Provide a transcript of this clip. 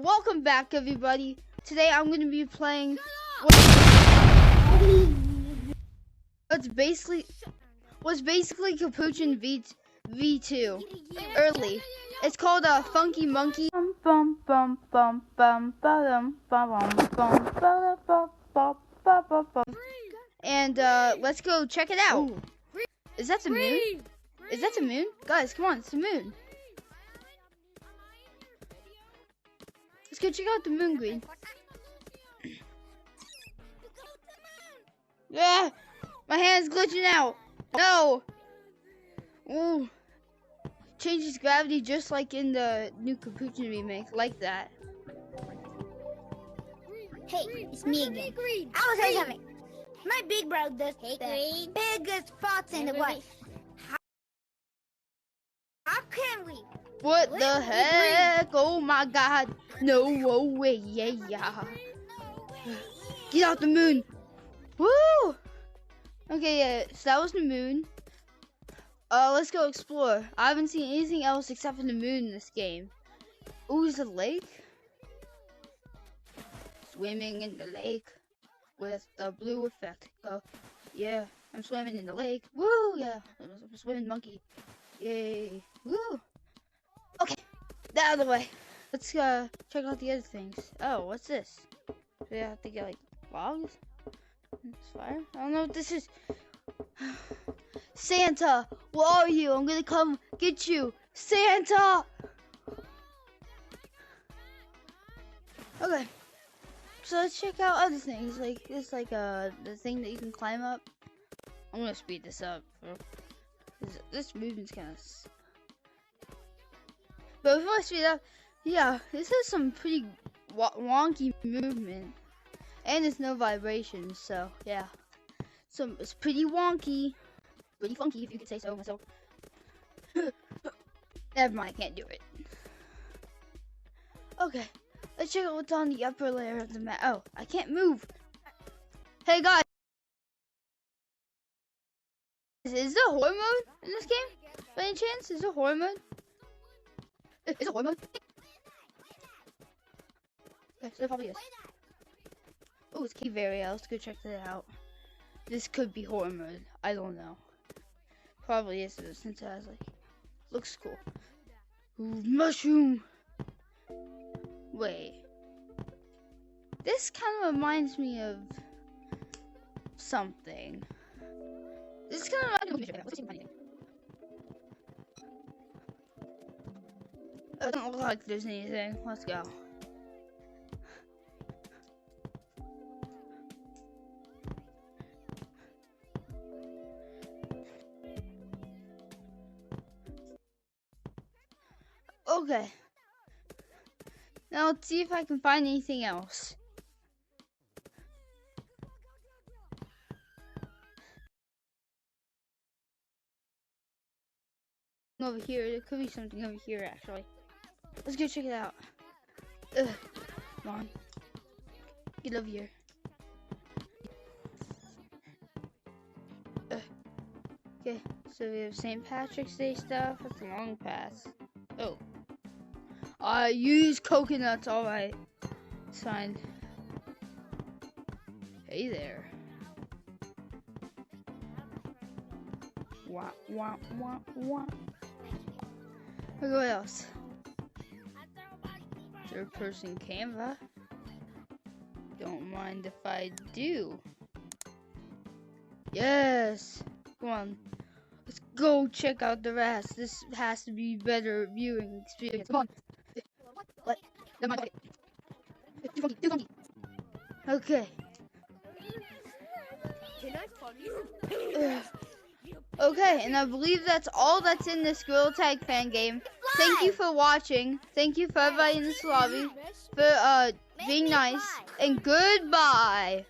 welcome back, everybody. Today I'm going to be playing what's basically Capuchin V2 early. It's called a Funky Monkey. And let's go check it out. Is that the moon? Is that the moon? Guys, come on, it's the moon. Let's go check out the moon, Green. Yeah, my hand's glitching out. No. Ooh. Changes gravity just like in the new Capuchin remake, like that. Hey, it's me again. I will tell you something. My big brother does the biggest spots in the world. How can we? What the heck? Oh my God! No way! Yeah. Get out the moon! Woo! Okay, yeah. So that was the moon. Let's go explore. I haven't seen anything else except for the moon in this game. Ooh, is it a lake? Swimming in the lake with the blue effect. Yeah, I'm swimming in the lake. Woo! Yeah, I'm a swimming monkey. Yay! Woo! Okay, that out of the way. Let's check out the other things. Oh, what's this? Do we have to get like logs? It's fire. I don't know what this is. Santa, where are you? I'm gonna come get you, Santa. Okay, so let's check out other things. Like this, like the thing that you can climb up. I'm gonna speed this up. This movement's kind of. But before I speed up, yeah, this is some pretty wonky movement, and there's no vibration, so yeah, it's pretty wonky, pretty funky if you could say so myself. Never mind, I can't do it. Okay, let's check out what's on the upper layer of the map. Oh, I can't move. Hey guys, is there horror mode in this game? By any chance, is there horror mode? Is it horror mode? Okay, so it probably is. Oh, it's cave area. Let's go check that out. This could be horror mode. I don't know. Probably is since it has like looks cool. Ooh, mushroom. Wait. This kind of reminds me of something. This kind of reminds me of something. It doesn't look like there's anything. Let's go. Okay. Now let's see if I can find anything else. Over here, there could be something over here actually. Let's go check it out. Ugh. Come on. Get over here. Okay, so we have St. Patrick's Day stuff. That's a long pass. Oh. I use coconuts, alright. It's fine. Hey there. Wah, wah, wah, wah. Look what else. Third person camera. Don't mind if I do. Yes. Come on. Let's go check out the rest. This has to be better viewing experience. Come on. What? Too funky. Okay. Okay, and I believe that's all that's in this Gorilla Tag fan game. Thank you for watching. Thank you for everybody in this lobby for being nice. And goodbye.